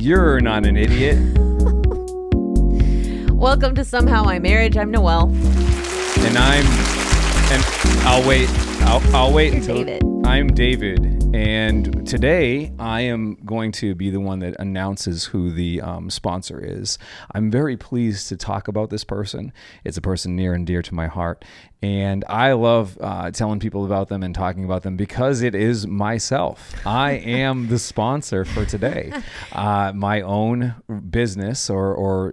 You're not an idiot. Welcome to Somehow My Marriage. I'm Noelle. And I'll wait You're until David. I'm David. And today I am going to be the one that announces who the sponsor is. I'm very pleased to talk about this person. It's a person near and dear to my heart. And I love telling people about them and talking about them because it is myself. I am the sponsor for today. My own business or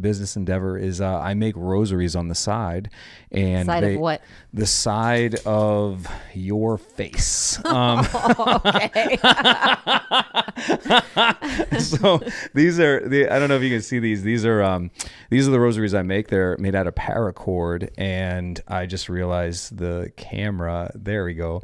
business endeavor is I make rosaries on the side. And Side of what? The side of your face. Okay. So these are I don't know if you can see these. These are the rosaries I make. They're made out of paracord, and I just realized the camera. There we go.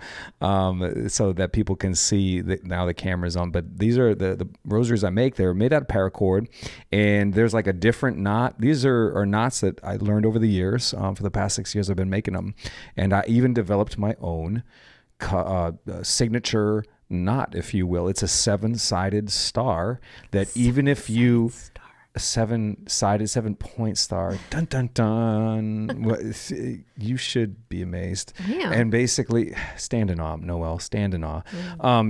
So that people can see that now the camera's on. But these are the rosaries I make. They're made out of paracord, and there's like a different knot. These are knots that I learned over the years. For the past 6 years, I've been making them, and I even developed my own signature knot, if you will. It's a 7-sided star that even if you a 7-sided 7-point star, dun dun dun, you should be amazed. Yeah. And basically, stand in awe, Noelle, stand in awe.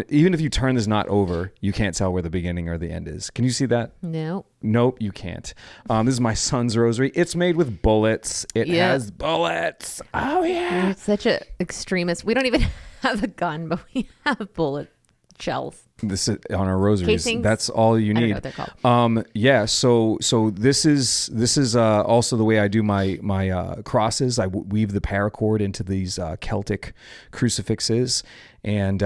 Even if you turn this knot over, you can't tell where the beginning or the end is. Can you see that? No. Nope, you can't. This is my son's rosary. It's made with bullets. It has bullets. Oh yeah. You're such an extremist. We don't even have a gun, but we have bullet shells. This is on our rosaries. Casings? That's all you need. I don't know what they're called. Yeah. So this is also the way I do my crosses. I weave the paracord into these Celtic crucifixes, and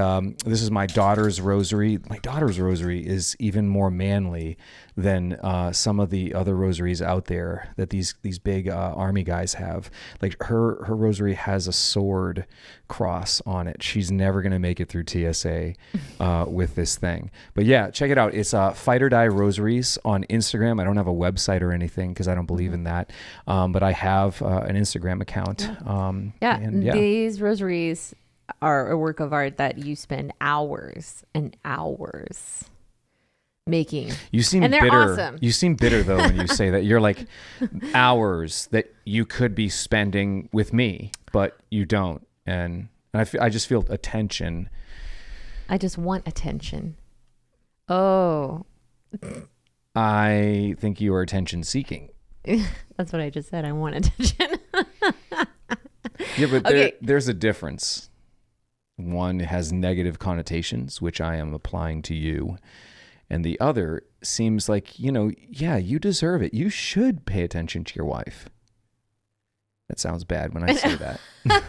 this is my daughter's rosary. My daughter's rosary is even more manly than some of the other rosaries out there that these big army guys have. Like her rosary has a sword cross on it. She's never gonna make it through TSA with this thing. But yeah, check it out. It's Fight or Die Rosaries on Instagram. I don't have a website or anything because I don't believe in that. But I have an Instagram account. These rosaries are a work of art that you spend hours and hours making. You seem and they're bitter. Awesome. You seem bitter though when you say that. You're like hours that you could be spending with me, but you don't. And I just feel attention. I just want attention. Oh. I think you are attention seeking. That's what I just said. I want attention. Yeah, but Okay. there's a difference. One has negative connotations, which I am applying to you. And the other seems like, you deserve it. You should pay attention to your wife. That sounds bad when I say that. No,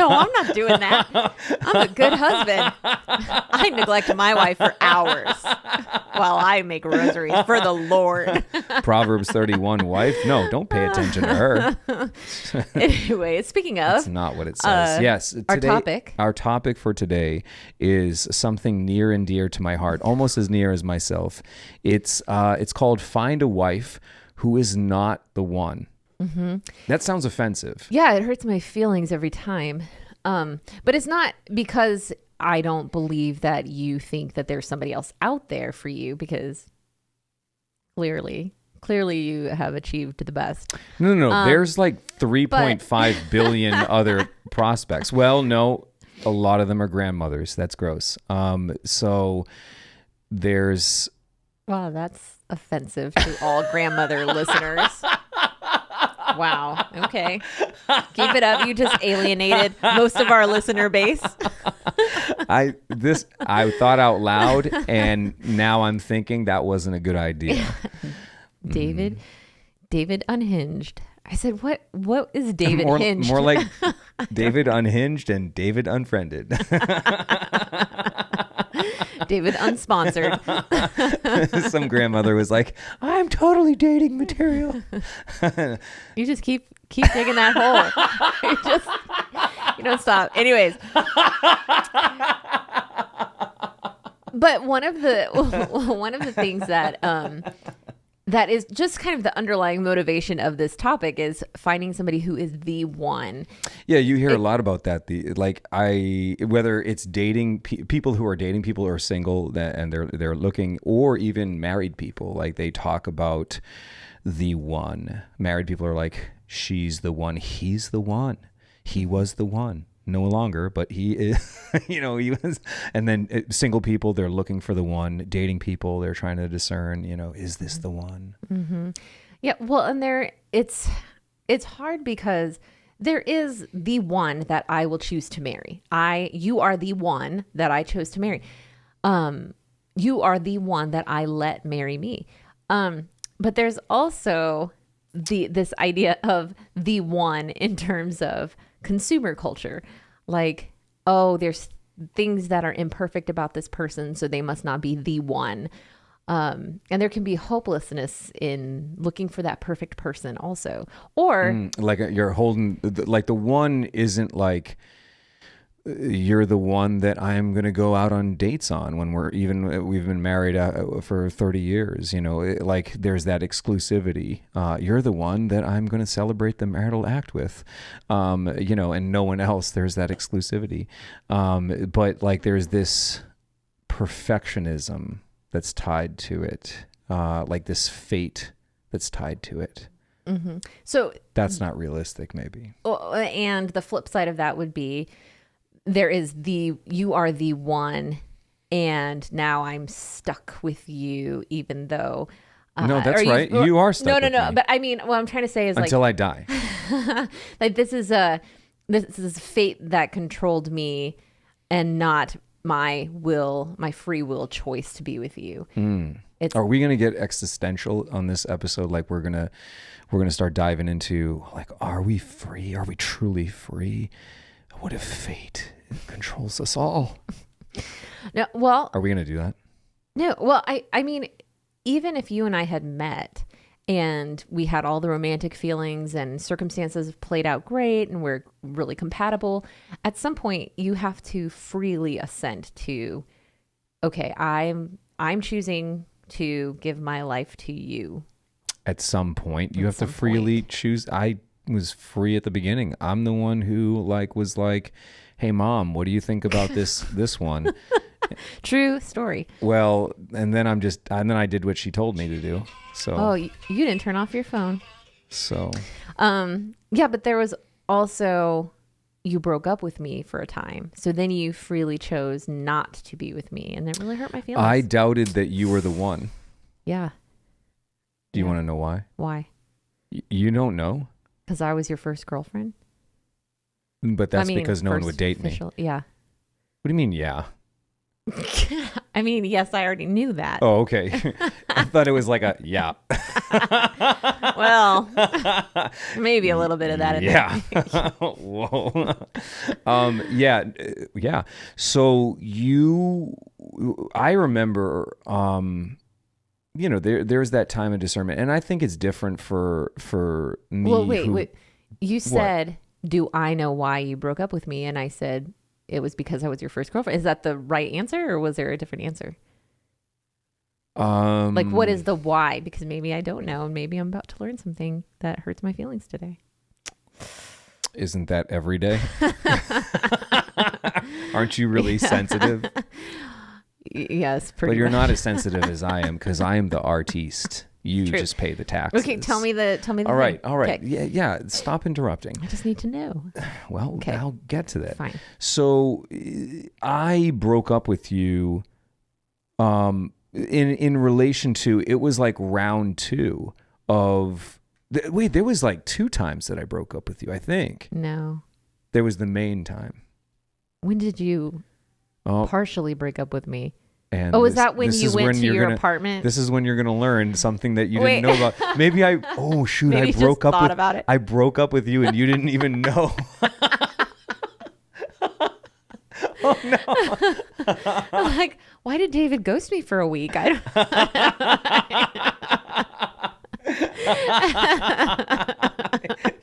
I'm not doing that. I'm a good husband. I neglect my wife for hours while I make rosaries for the Lord. Proverbs 31, wife. No, don't pay attention to her. Anyway, speaking of. That's not what it says. Yes. Our topic for today is something near and dear to my heart, almost as near as myself. It's called Find a Wife Who Is Not the One. Mm-hmm. That sounds offensive. Yeah, it hurts my feelings every time. But it's not because I don't believe that you think that there's somebody else out there for you, because clearly you have achieved the best. No. There's like 3.5 billion other prospects. Well, no, a lot of them are grandmothers. That's gross. So there's... Wow, that's offensive to all grandmother listeners. Wow. Okay. Keep it up. You just alienated most of our listener base. I thought out loud, and now I'm thinking that wasn't a good idea. David Unhinged. I said, what is David Hinged? More like David Unhinged and David Unfriended. David Unsponsored. Some grandmother was like, I'm totally dating material. You just keep digging that hole. You don't stop. Anyways. But one of the things that that is just kind of the underlying motivation of this topic is finding somebody who is the one. Yeah, you hear a lot about that. Whether it's dating people who are dating people who are single and they're looking, or even married people, like they talk about the one. Married people are like, she's the one, he's the one, he was the one. No longer, but he is, he was. And then single people, they're looking for the one. Dating people, they're trying to discern, is this the one? Mm-hmm. Yeah. Well, and it's hard because there is the one that I will choose to marry. You are the one that I chose to marry. You are the one that I let marry me. But there's also this idea of the one in terms of consumer culture, like, oh, there's things that are imperfect about this person, so they must not be the one. And there can be hopelessness in looking for that perfect person also. Or like you're holding, like the one isn't like you're the one that I'm going to go out on dates on when we've been married for 30 years, like there's that exclusivity. You're the one that I'm going to celebrate the marital act with, and no one else. There's that exclusivity. But like there's this perfectionism that's tied to it, like this fate that's tied to it. Mm-hmm. So that's not realistic, maybe. And the flip side of that would be, you are the one, and now I'm stuck with you, even though. No, that's right. You are stuck. No. with me. But I mean, what I'm trying to say is until I die. Like this is fate that controlled me, and not my free will choice to be with you. Are we going to get existential on this episode? Like we're gonna start diving into like, are we free? Are we truly free? What if fate controls us all? No, well, are we going to do that? No, well, I mean, even if you and I had met and we had all the romantic feelings and circumstances played out great and we're really compatible, at some point you have to freely assent to, okay, I'm choosing to give my life to you. At some point, you have to freely choose. I was free at the beginning. I'm the one who was like, hey mom, what do you think about this one? True story. Well, and then I did what she told me to do. So you didn't turn off your phone. So yeah, but there was also, you broke up with me for a time, so then you freely chose not to be with me, and that really hurt my feelings. I doubted that you were the one. Yeah. Do you want to know why? Why? You don't know? Because I was your first girlfriend. But that's because no one would date me. Yeah. What do you mean, yeah? I mean, yes, I already knew that. Oh, okay. I thought it was like a yeah. Well, maybe a little bit of that in there. Whoa. Yeah. So I remember, there's that time of discernment, and I think it's different for me. Well, wait. You said, do I know why you broke up with me? And I said, it was because I was your first girlfriend. Is that the right answer, or was there a different answer? Like, what is the why? Because maybe I don't know, and maybe I'm about to learn something that hurts my feelings today. Isn't that every day? Aren't you really sensitive? Yes, pretty But you're much. not as sensitive as I am, because I am the artiste. You True. Just pay the taxes. Okay, tell me the All right. Okay. Yeah. Stop interrupting. I just need to know. Well, okay. I'll get to that. Fine. So I broke up with you in relation to, it was like round 2 of, there was like 2 times that I broke up with you, I think. No. There was the main time. When did you partially break up with me? And was that when you went to your apartment? This is when you're going to learn something that you didn't know about. Maybe I broke up with, about it. I broke up with you and you didn't even know. Oh no. I'm like, why did David ghost me for a week?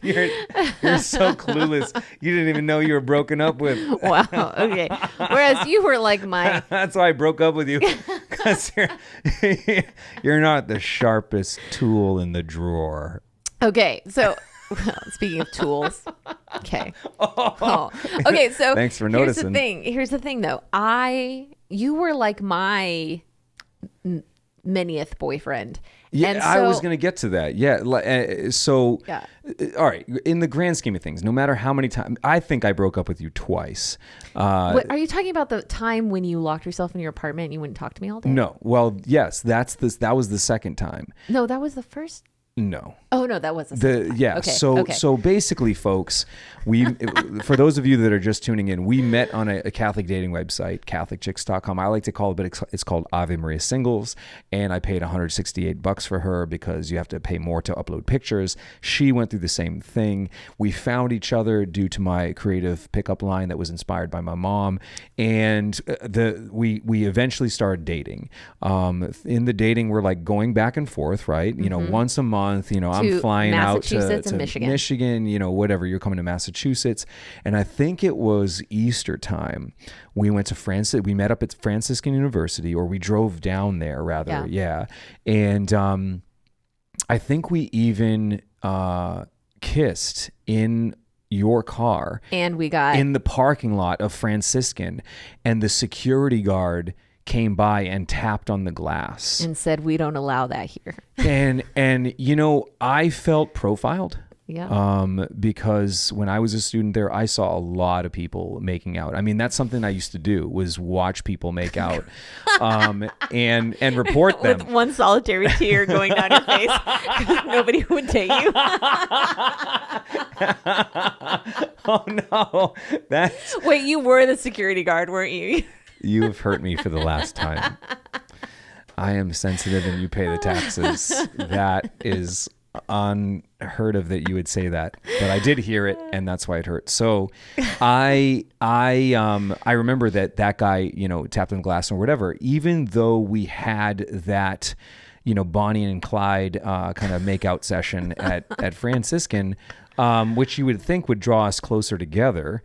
You're so clueless. You didn't even know you were broken up with. Wow. Okay. Whereas you were like my. That's why I broke up with you, because you're not the sharpest tool in the drawer. Okay, so speaking of tools, okay. Oh. Okay, so Thanks for noticing. Here's the thing, though. You were like my manyth boyfriend. Yeah, and so, I was going to get to that. Yeah. Yeah. All right. In the grand scheme of things, no matter how many times, I think I broke up with you twice. Are you talking about the time when you locked yourself in your apartment and you wouldn't talk to me all day? No. Well, yes, that was the second time. No, that was the first. No. Oh no, that was the second time. Yeah. Okay, So basically, folks, for those of you that are just tuning in, we met on a Catholic dating website, CatholicChicks.com. I like to call it, but it's called Ave Maria Singles, and I paid $168 for her because you have to pay more to upload pictures. She went through the same thing. We found each other due to my creative pickup line that was inspired by my mom, and we eventually started dating. In the dating, we're like going back and forth, right? You know, once a month. You know, I'm flying out to Michigan, you know, whatever. You're coming to Massachusetts. And I think it was Easter time. We went to we met up at Franciscan University, or we drove down there rather. Yeah. And I think we even kissed in your car. And we got in the parking lot of Franciscan, and the security guard came by and tapped on the glass and said, "We don't allow that here." and you know, I felt profiled. Yeah. Because when I was a student there, I saw a lot of people making out. I mean, that's something I used to do, was watch people make out, and report them with one solitary tear going down your face because nobody would date you. Oh no! Wait, you were the security guard, weren't you? You have hurt me for the last time. I am sensitive and you pay the taxes. That is unheard of that you would say that, but I did hear it, and that's why it hurt. So I remember that guy, you know, tapped on the glass or whatever, even though we had that, you know, Bonnie and Clyde kind of make-out session at Franciscan, which you would think would draw us closer together.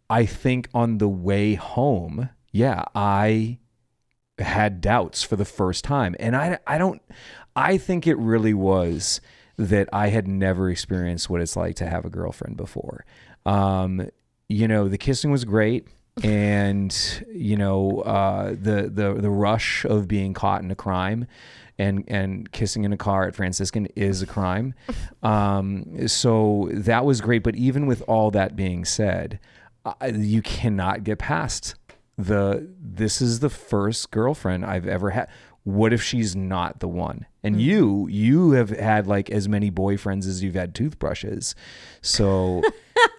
I think on the way home, I had doubts for the first time. And I think it really was that I had never experienced what it's like to have a girlfriend before. You know, the kissing was great. And, you know, the rush of being caught in a crime and kissing in a car at Franciscan is a crime. So that was great. But even with all that being said, you cannot get past this is the first girlfriend I've ever had. What if she's not the one? And you have had like as many boyfriends as you've had toothbrushes. So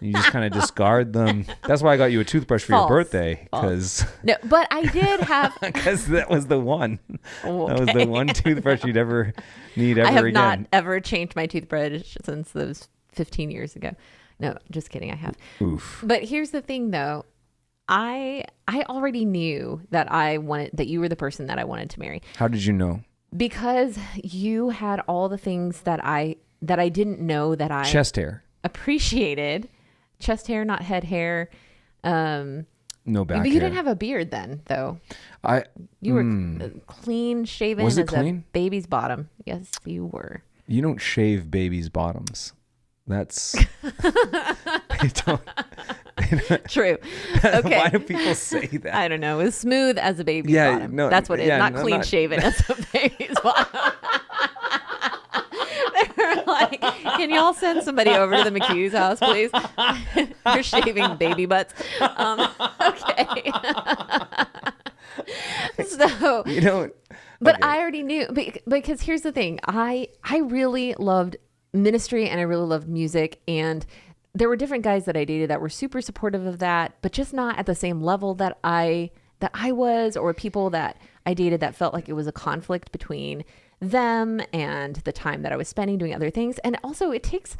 you just kind of discard them. That's why I got you a toothbrush for your birthday. No, but I did have, because that was the one. Okay. That was the one toothbrush you'd ever need ever I have again. not ever changed my toothbrush since those 15 years ago. No, just kidding. I have. Oof. But here's the thing, though. I already knew that that you were the person that I wanted to marry. How did you know? Because you had all the things that I didn't know that I chest hair appreciated. Chest hair, not head hair. No back but you hair. didn't have a beard then, though. You were clean shaven Was it as clean? a baby's bottom. Yes, you were. You don't shave babies' bottoms. That's True. Okay. Why do people say that? I don't know. It was smooth as a baby's bottom. No, that's what it is. Not clean shaven as a baby's bottom. They're like, can y'all send somebody over to the McHugh's house, please? You're shaving baby butts. Okay. So, you know, but I already knew, because here's the thing. I really loved ministry and I really loved music, and there were different guys that I dated that were super supportive of that, but just not at the same level that I was, or people that I dated that felt like it was a conflict between them and the time that I was spending doing other things. And also it takes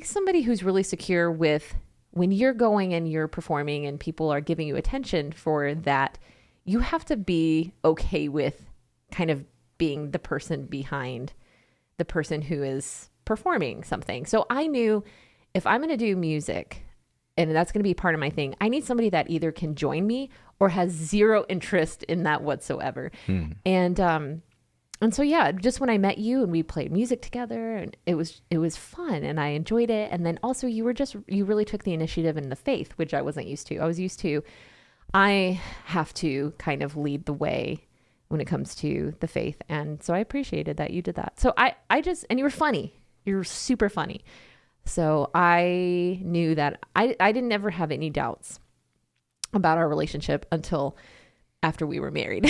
somebody who's really secure with when you're going and you're performing and people are giving you attention for that, you have to be okay with kind of being the person behind the person who is performing something. So I knew if I'm going to do music, and that's going to be part of my thing. I need somebody that either can join me or has zero interest in that whatsoever. And so, yeah, just when I met you and we played music together, and it was fun and I enjoyed it. And then also you really took the initiative in the faith, which I wasn't used to. I was used to, I have to kind of lead the way when it comes to the faith. And so I appreciated that you did that. So I just, and you were funny. You were super funny. So I knew that I didn't ever have any doubts about our relationship until after we were married.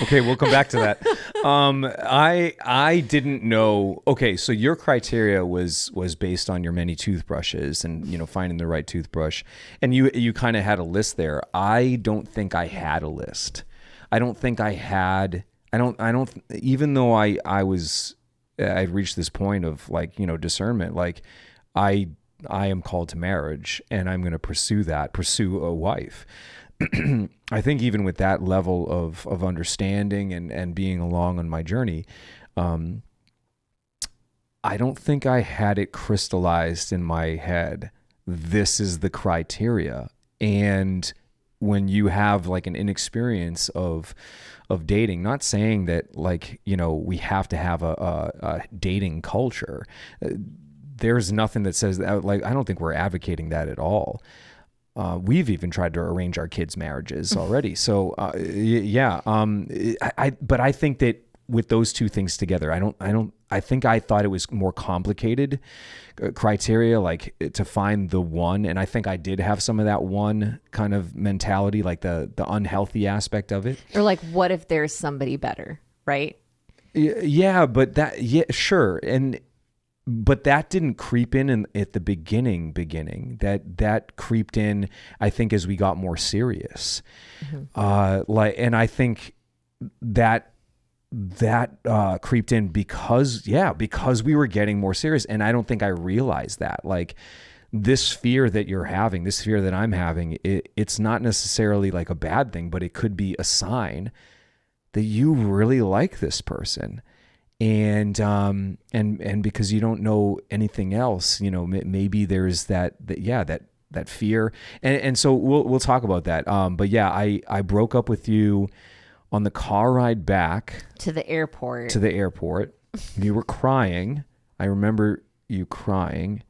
Okay, we'll come back to that. I didn't know. Okay, so your criteria was based on your many toothbrushes and, you know, finding the right toothbrush, and you kind of had a list there. I don't think I had a list. I don't think I had. I don't. Even though I'd reached this point of, like, you know, discernment. Like, I am called to marriage, and I'm going to pursue a wife. I think even with that level of understanding and being along on my journey, I don't think I had it crystallized in my head. This is the criteria. And when you have like an inexperience of dating, not saying that, like, you know, we have to have a dating culture. There's nothing that says that. Like, I don't think we're advocating that at all. We've even tried to arrange our kids' marriages already. So, yeah. But I think that with those two things together, I think I thought it was more complicated criteria, like to find the one. And I think I did have some of that one kind of mentality, like the unhealthy aspect of it. Or like, what if there's somebody better, right? Yeah, but sure. But that didn't creep in at the beginning. That creeped in, I think, as we got more serious. Mm-hmm. And I think that creeped in because we were getting more serious. And I don't think I realized that, like, this fear that you're having, this fear that I'm having, it's not necessarily like a bad thing, but it could be a sign that you really like this person. And because you don't know anything else, you know, maybe there's that fear. And so we'll talk about that. But yeah, I broke up with you on the car ride back to the airport. You were crying. I remember you crying.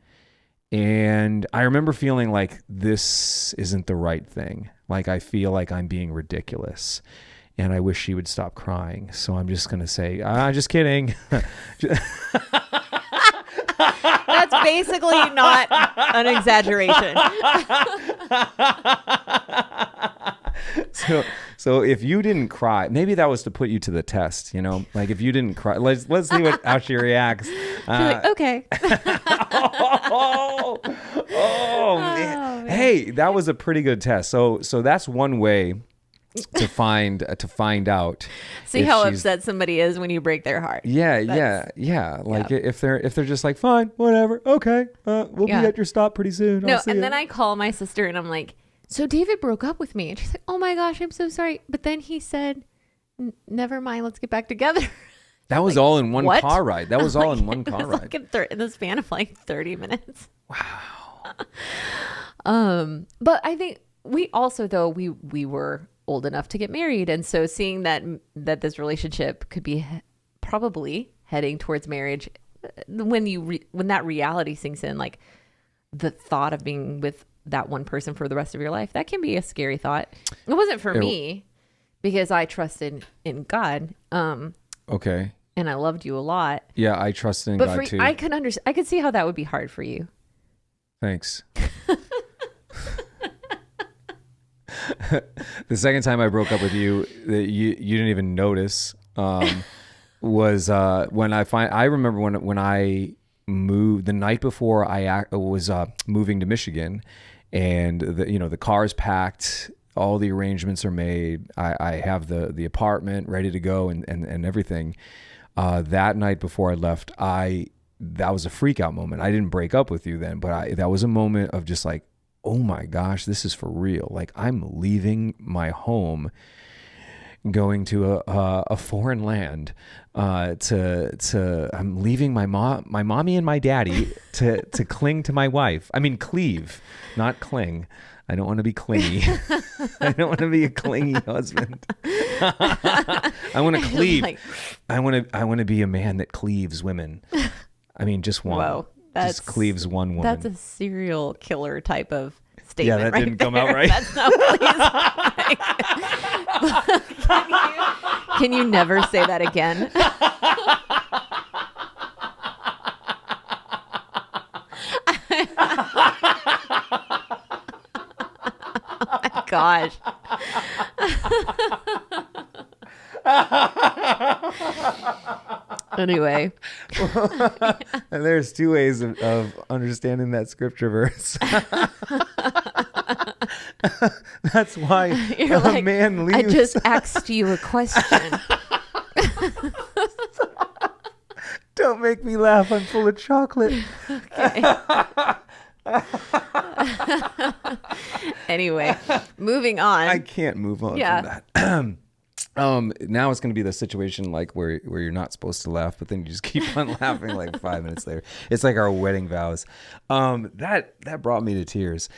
And I remember feeling like this isn't the right thing. Like, I feel like I'm being ridiculous. And I wish she would stop crying. So I'm just going to say, just kidding. That's basically not an exaggeration. So if you didn't cry, maybe that was to put you to the test, you know? Like, if you didn't cry, let's see how she reacts. She's like, okay. Man. Hey, that was a pretty good test. So that's one way to find out. See how upset somebody is when you break their heart. Yeah. Like, if they're just like, fine, whatever, okay, we'll be at your stop pretty soon. No, and then I call my sister and I'm like, so David broke up with me, and she's like, oh my gosh, I'm so sorry, but then he said, never mind, let's get back together. That was like, all in one what? car ride. That was all in one car ride. Like in the span of like 30 minutes. Wow. But I think we also, though, we were old enough to get married, and so seeing that this relationship could be probably heading towards marriage, when that reality sinks in, like the thought of being with that one person for the rest of your life, that can be a scary thought. It wasn't for me because I trusted in God. Okay. And I loved you a lot. Yeah, I trusted in God too. I could see how that would be hard for you. Thanks. The second time I broke up with you, you didn't even notice, was when I remember when I moved the night before I was moving to Michigan, and the car's packed, all the arrangements are made. I have the apartment ready to go and everything. That night before I left, that was a freak out moment. I didn't break up with you then, but that was a moment of just like, oh my gosh, this is for real. Like, I'm leaving my home going to a foreign land. I'm leaving my mommy and my daddy to cling to my wife. I mean, cleave, not cling. I don't want to be clingy. I don't want to be a clingy husband. I want to cleave. I want to be a man that cleaves women. I mean, just one. Whoa, just cleaves one woman. That's a serial killer type of statement. Yeah, that didn't come out right. That's not please. Can you never say that again? Gosh. Anyway. And there's two ways of understanding that scripture verse. That's why a man leaves. I just asked you a question. Don't make me laugh. I'm full of chocolate. Okay. Anyway, moving on. I can't move on from that. Now it's going to be the situation like where you're not supposed to laugh, but then you just keep on laughing like 5 minutes later. It's like our wedding vows. That brought me to tears.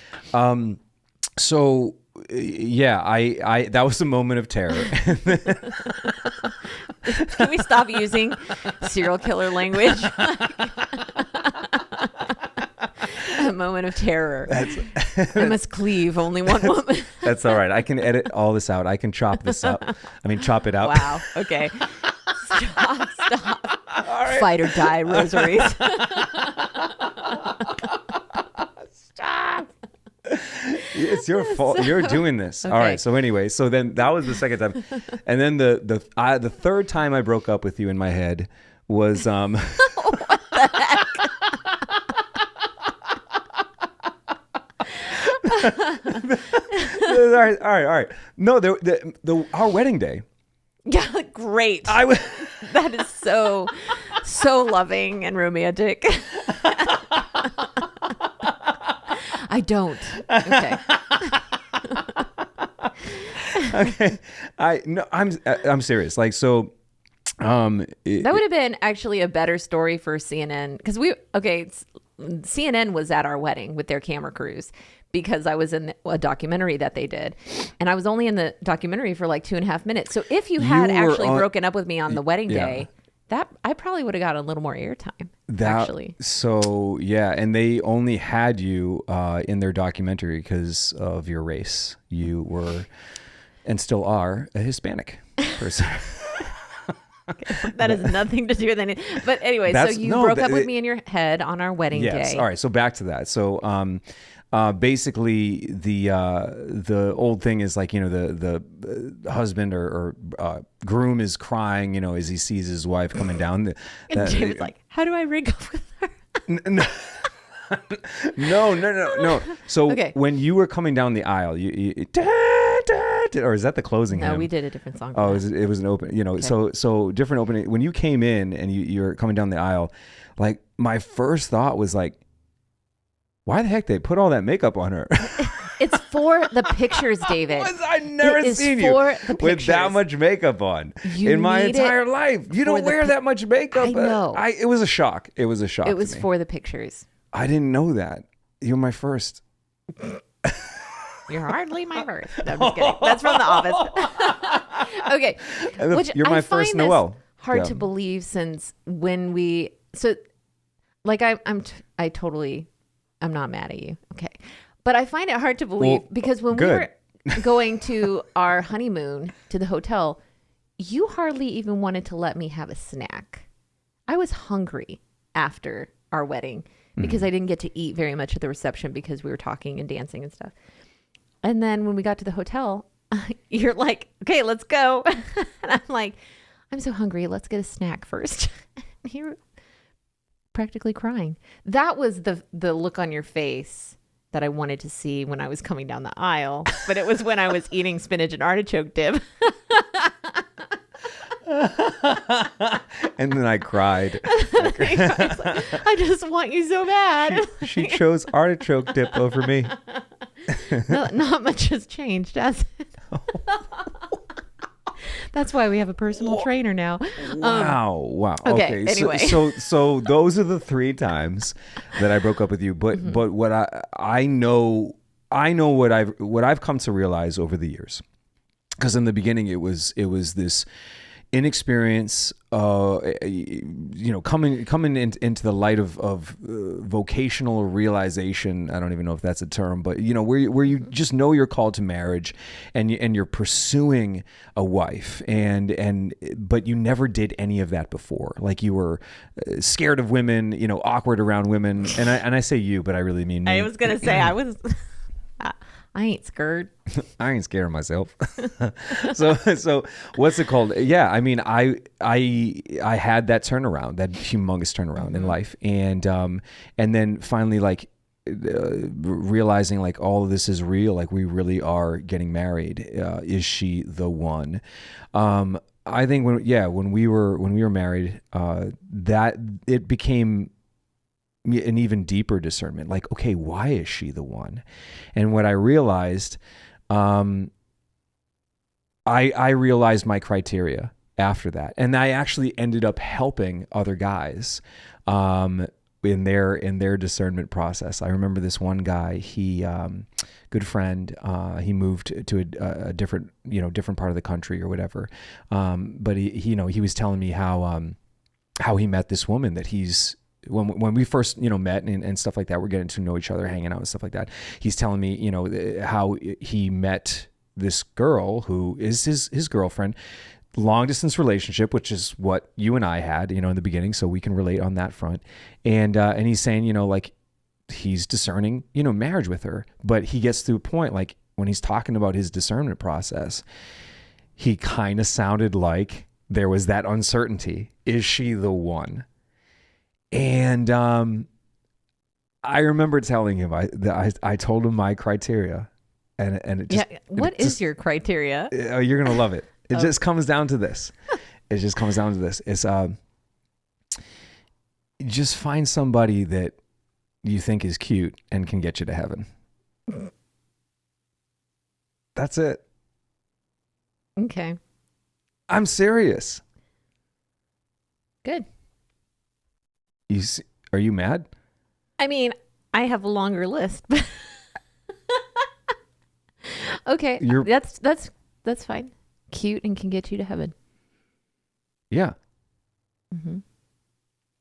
So yeah, I that was a moment of terror. Can we stop using serial killer language? A moment of terror. I must cleave only one woman. That's all right. I can edit all this out. I can chop this up. I mean, chop it out. Wow. Okay. Stop. All right. Fight or die, rosaries. Stop. It's your fault. You're doing this. Okay. All right. So anyway, so then that was the second time. And then the third time I broke up with you in my head was what the heck? All right. No, our wedding day. Yeah, great. That is so loving and romantic. I don't. Okay. Okay. I'm serious. Like, so. That would have been actually a better story for CNN because CNN was at our wedding with their camera crews because I was in a documentary that they did, and I was only in the documentary for like 2.5 minutes. So if you had actually broken up with me on the wedding day, that I probably would have got a little more airtime. Actually, so yeah, and they only had you in their documentary because of your race. You were, and still are, a Hispanic person. Okay, that has nothing to do with anything. But anyway, so you broke up with me in your head on our wedding day. All right. So back to that. So basically the old thing is like, the husband or groom is crying, as he sees his wife coming down. And David's like, how do I rig up with her? No. So when you were coming down the aisle, or is that the closing hymn? No, we did a different song. Oh, it was an open, okay. So different opening. When you came in and you're coming down the aisle, like my first thought was like, why the heck they put all that makeup on her? It's for the pictures, David. I've never seen you with that much makeup on in my entire life. You don't wear that much makeup. I know. It was a shock. It was a shock. It was for the pictures. I didn't know that. You're my first. You're hardly my first. No, I'm just kidding. That's from The Office. Okay. You're my first Noelle. Hard to believe since when we like I'm not mad at you. Okay. But I find it hard to believe because when we were going to our honeymoon to the hotel, you hardly even wanted to let me have a snack. I was hungry after our wedding because I didn't get to eat very much at the reception because we were talking and dancing and stuff. And then when we got to the hotel, you're like, okay, let's go. And I'm like, I'm so hungry. Let's get a snack first. You're practically crying. That was the look on your face that I wanted to see when I was coming down the aisle. But it was when I was eating spinach and artichoke dip. And then I cried. I just want you so bad. She chose artichoke dip over me. No, not much has changed, has it? That's why we have a personal trainer now. Wow. Okay, So, anyway. so those are the 3 times that I broke up with you. But what I know what I've come to realize over the years. Because in the beginning it was this inexperience, coming into the light of vocational realization. I don't even know if that's a term, but where you just know you're called to marriage, and you're pursuing a wife, but you never did any of that before. Like you were scared of women, awkward around women, and I say you, but I really mean me. I was gonna say I was. I ain't scared. I ain't scared of myself. so what's it called? Yeah, I mean, I had that turnaround, that humongous turnaround in life, and then finally, like, realizing like all of this is real, like we really are getting married. Is she the one? I think when we were married, that it became an even deeper discernment. Like, okay, why is she the one? And what I realized, I realized my criteria after that, and I actually ended up helping other guys in their discernment process. I remember this one guy, he good friend, he moved to a different part of the country or whatever, but he was telling me how he met this woman that he's when we first met and stuff like that. We're getting to know each other, hanging out and stuff like that. He's telling me how he met this girl who is his girlfriend, long distance relationship, which is what you and I had in the beginning, so we can relate on that front. And he's saying like he's discerning marriage with her, but he gets to a point, like when he's talking about his discernment process, he kind of sounded like there was that uncertainty. Is she the one? And I remember telling him I told him my criteria, and it just What is your criteria? You're gonna love it. It just comes down to this. It's just find somebody that you think is cute and can get you to heaven. That's it. Okay. I'm serious. Good. Are you mad? I mean, I have a longer list. Okay, that's fine. Cute and can get you to heaven. Yeah. Mm-hmm.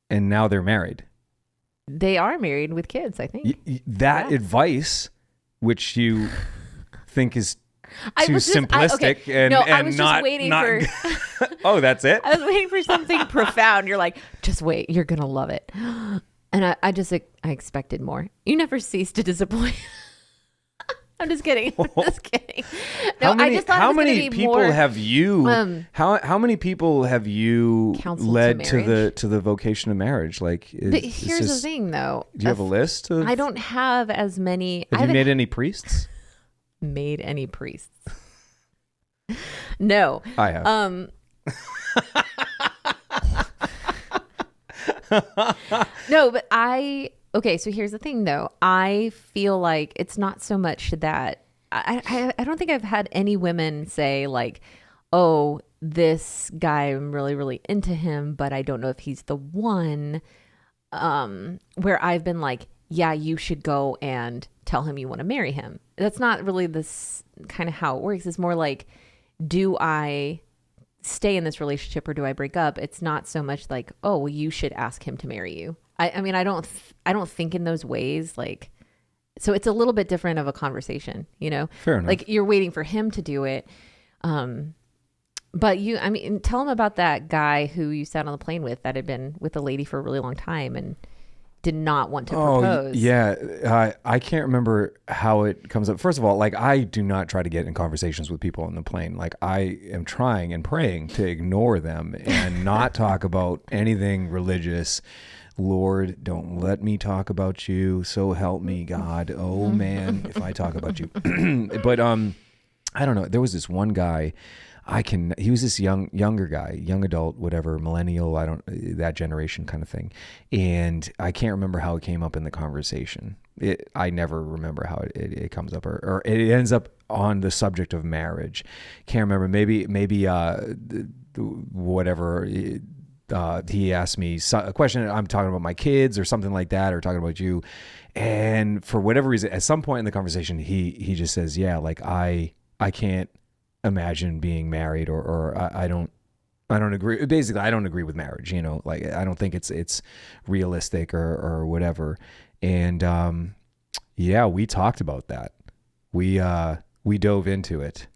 And now they're married. They are married with kids, I think. That advice, which you think is too simplistic, I was just waiting for. Oh, that's it. I was waiting for something profound. You're like, just wait, you're gonna love it. And I expected more. You never cease to disappoint. I'm just kidding. I'm just kidding. No, I just thought how it was gonna many be people more, have you? How many people have you led to the vocation of marriage? Like, but here's the thing, though. Do you have a list? I don't have as many. Have you made any priests? Made any priests? No, I have. No, but okay, so here's the thing though. I feel like it's not so much that I don't think I've had any women say like, oh, this guy, I'm really, really into him, but I don't know if he's the one. Where I've been like, yeah, you should go and tell him you want to marry him. That's not really this kind of how it works. It's more like, do I stay in this relationship or do I break up? It's not so much like, oh, well, you should ask him to marry you. I mean, I don't think in those ways. Like, so it's a little bit different of a conversation, Fair enough. Like you're waiting for him to do it. But tell him about that guy who you sat on the plane with that had been with a lady for a really long time and did not want to propose. Yeah. I can't remember how it comes up. First of all, like I do not try to get in conversations with people on the plane. Like I am trying and praying to ignore them and not talk about anything religious. Lord, don't let me talk about you. So help me, God. Oh man, if I talk about you. But I don't know. There was this one guy. He was this younger guy, young adult, whatever, millennial, that generation kind of thing. And I can't remember how it came up in the conversation. I never remember how it comes up or it ends up on the subject of marriage. Can't remember. Maybe whatever. He asked me a question. I'm talking about my kids or something like that, or talking about you. And for whatever reason, at some point in the conversation, he just says, yeah, like I can't imagine being married, or I don't agree. Basically, I don't agree with marriage, like I don't think it's realistic or whatever. And, yeah, we talked about that. We dove into it.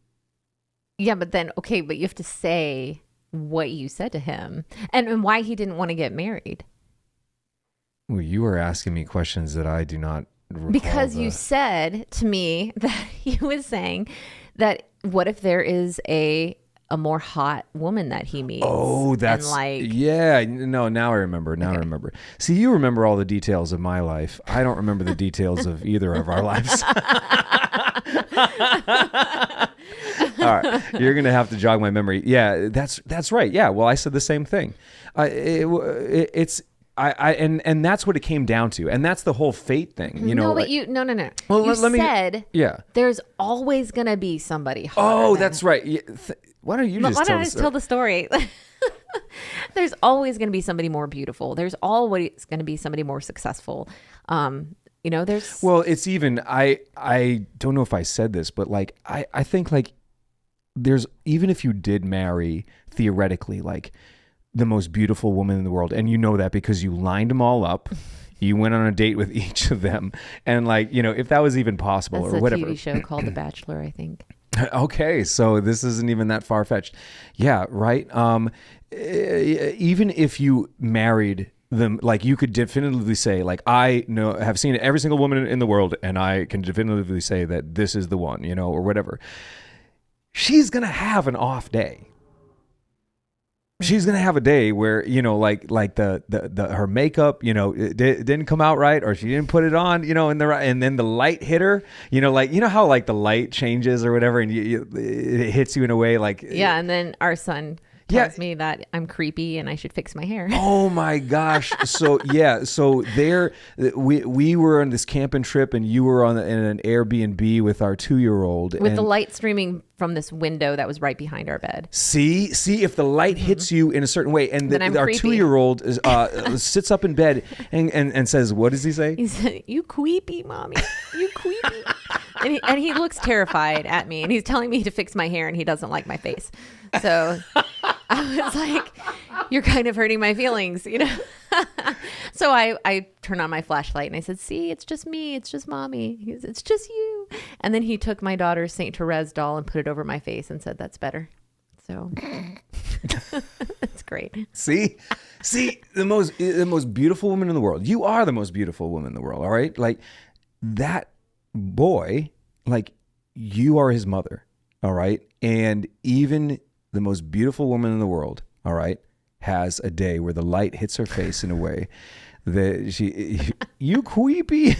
Yeah, but then, okay, but you have to say what you said to him and why he didn't want to get married. Well, you were asking me questions that I do not recall. Because you said to me that he was saying that what if there is a more hot woman that he meets? Oh, that's yeah. No, now I remember. I remember. See, you remember all the details of my life. I don't remember the details of either of our lives. All right, you're gonna have to jog my memory. Yeah, that's right. Yeah, well, I said the same thing. It's that's what it came down to, and that's the whole fate thing. No. Well, you said yeah. There's always gonna be somebody hotter. Oh, that's right. Yeah, why don't you just tell the story? There's always going to be somebody more beautiful. There's always going to be somebody more successful. There's... Well, it's even, I don't know if I said this, but like, I think like there's, even if you did marry theoretically, like the most beautiful woman in the world, and you know that because you lined them all up, you went on a date with each of them. And like, if that was even possible. That's or whatever. That's a TV show called The Bachelor, I think. Okay, so this isn't even that far-fetched. Yeah, right. Even if you married them, like you could definitively say, like I have seen every single woman in the world, and I can definitively say that this is the one, or whatever. She's gonna have an off day. She's gonna have a day where like the her makeup it didn't come out right, or she didn't put it on and then the light hit her, like how like the light changes or whatever, and it hits you in a way like and then our son tells me that I'm creepy and I should fix my hair. Oh my gosh! So there we were on this camping trip, and you were in an Airbnb with our 2-year-old with the light streaming from this window that was right behind our bed. See if the light hits you in a certain way, and our creepy. 2-year-old sits up in bed and says, what does he say? He said, "You creepy, mommy. You creepy." and he looks terrified at me, and he's telling me to fix my hair, and he doesn't like my face. So I was like, "You're kind of hurting my feelings," So I turned on my flashlight and I said, "See, it's just me. It's just mommy. It's just you." And then he took my daughter's Saint Therese doll and put it over my face and said, "That's better." So it's great. See, the most beautiful woman in the world. You are the most beautiful woman in the world. All right, like that boy, like you are his mother. All right, and even the most beautiful woman in the world, all right, has a day where the light hits her face in a way that you creepy.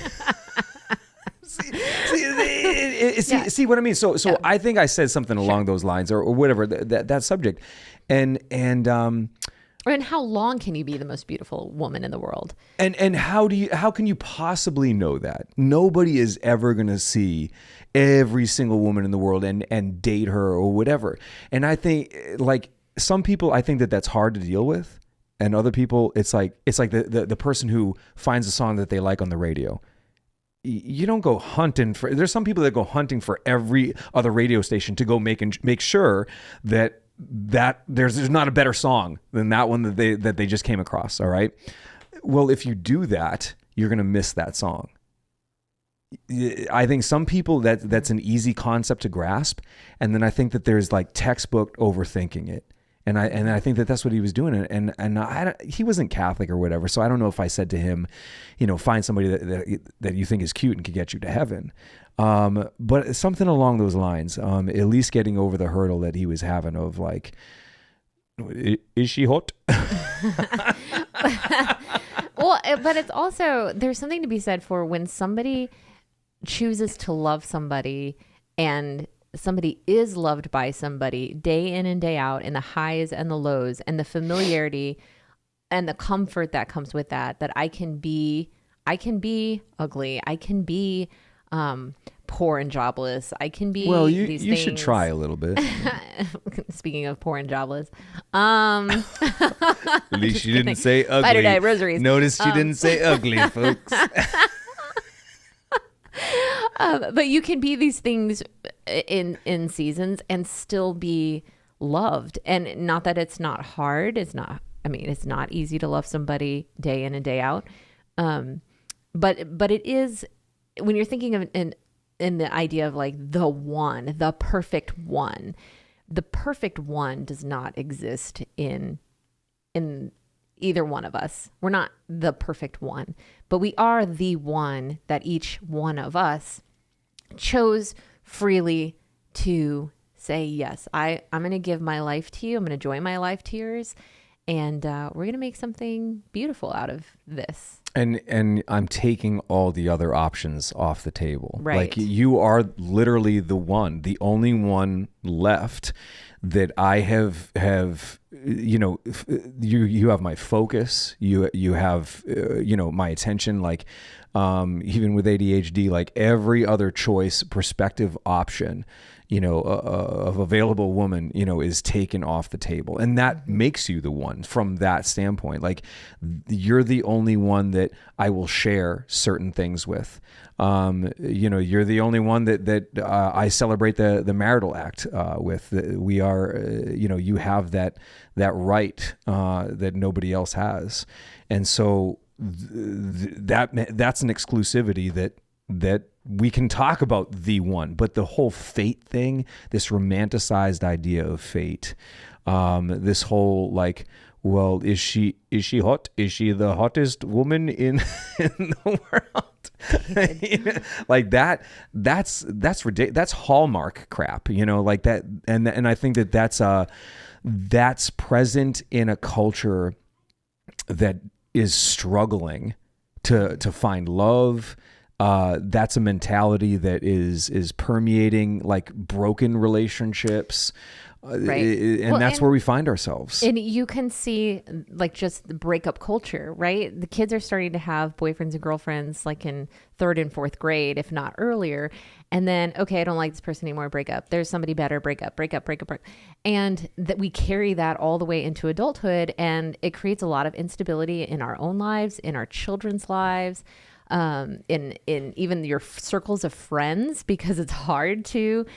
See what I mean? So yeah. I think I said something along those lines or whatever, that subject. And how long can you be the most beautiful woman in the world? And how can you possibly know that? Nobody is ever going to see every single woman in the world and date her or whatever. And I think like some people, I think that's hard to deal with. And other people, it's like the person who finds a song that they like on the radio. You don't go hunting for. There's some people that go hunting for every other radio station to go make sure that there's not a better song than that one that they just came across. All right. Well, if you do that, you're gonna miss that song. I think some people that's an easy concept to grasp, and then I think that there's like textbook overthinking it. And I think that's what he was doing, and he wasn't Catholic or whatever, so I don't know if I said to him, find somebody that you think is cute and could get you to heaven, but something along those lines, at least getting over the hurdle that he was having of like, is she hot? Well, but it's also, there's something to be said for when somebody chooses to love somebody and somebody is loved by somebody day in and day out, in the highs and the lows and the familiarity and the comfort that comes with that I can be ugly. I can be poor and jobless. I can be Well, these you things. should try a little bit. Speaking of poor and jobless, At least she didn't say ugly. Fight or die rosaries. Notice she didn't say ugly, folks. But you can be these things in seasons and still be loved. And not that it's not hard. It's not easy to love somebody day in and day out. But it is, when you're thinking of in the idea of like the perfect one does not exist in either one of us. We're not the perfect one, but we are the one that each one of us chose freely to say, yes, I'm going to give my life to you. I'm going to join my life to yours. And we're going to make something beautiful out of this. And I'm taking all the other options off the table. Right. Like you are literally the only one left that I have, you have my focus, you have, my attention, like, even with ADHD, like every other choice, perspective, option, of available woman, is taken off the table. And that makes you the one from that standpoint. Like you're the only one that I will share certain things with. You're the only one that I celebrate the marital act with. We are, you have that right that nobody else has. And so that's an exclusivity that we can talk about the one, but the whole fate thing, this romanticized idea of fate, this whole like, well, is she hot? Is she the hottest woman in the world? Like that's ridiculous. That's Hallmark crap, like that. And I think that's present in a culture that is struggling to find love. That's a mentality that is permeating like broken relationships. Right. That's where we find ourselves. And you can see like just the breakup culture, right? The kids are starting to have boyfriends and girlfriends like in 3rd and 4th grade, if not earlier. And then, okay, I don't like this person anymore, break up. There's somebody better, break up. And that we carry that all the way into adulthood. And it creates a lot of instability in our own lives, in our children's lives, in even your circles of friends, because it's hard to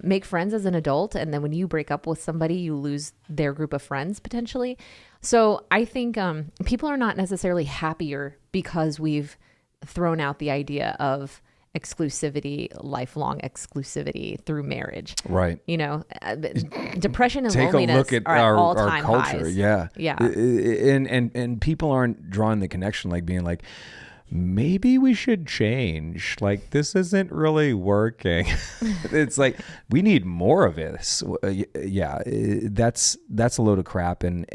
make friends as an adult. And then when you break up with somebody, you lose their group of friends potentially. So I think people are not necessarily happier because we've thrown out the idea of exclusivity, lifelong exclusivity through marriage. Right. Depression and take loneliness a look at are our all-time culture. highs. Yeah. And people aren't drawing the connection, like being like, maybe we should change. Like, this isn't really working. It's like, we need more of this. That's a load of crap. And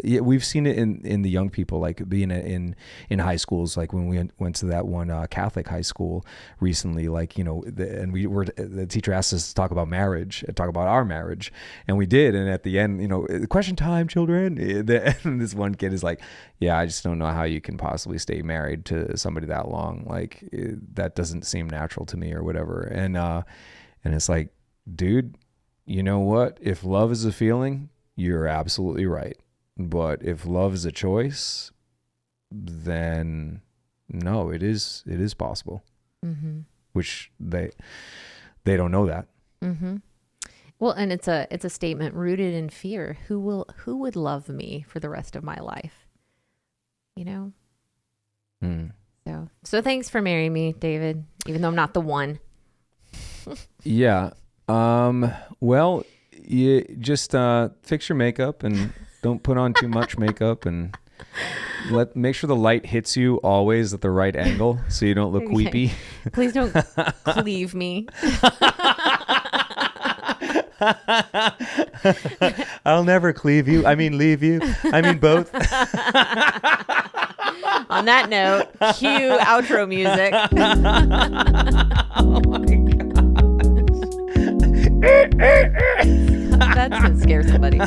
we've seen it in the young people, like being in high schools, like when we went to that one Catholic high school recently, like, the teacher asked us to talk about marriage, talk about our marriage. And we did. And at the end, question time, children. And this one kid is like, yeah, I just don't know how you can possibly stay married to somebody that long. Like that doesn't seem natural to me or whatever. And it's like, dude, you know what? If love is a feeling, you're absolutely right. But if love is a choice, then no, it is possible. Mm-hmm. Which they don't know that. Mm-hmm. Well, and it's a statement rooted in fear. Who would love me for the rest of my life? So thanks for marrying me, David, even though I'm not the one. Yeah. Well, you just fix your makeup and don't put on too much makeup, and make sure the light hits you always at the right angle so you don't look weepy. Please don't cleave me. I'll never cleave you. I mean, leave you. I mean, both. On that note, cue outro music. Oh my gosh. That's gonna scare somebody.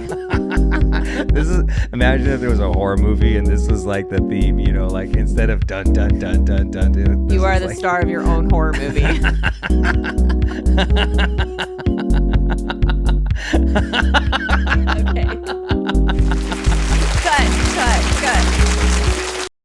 This is, imagine if there was a horror movie and this was like the theme, you know, like instead of dun dun dun dun dun. You are the star of your own horror movie.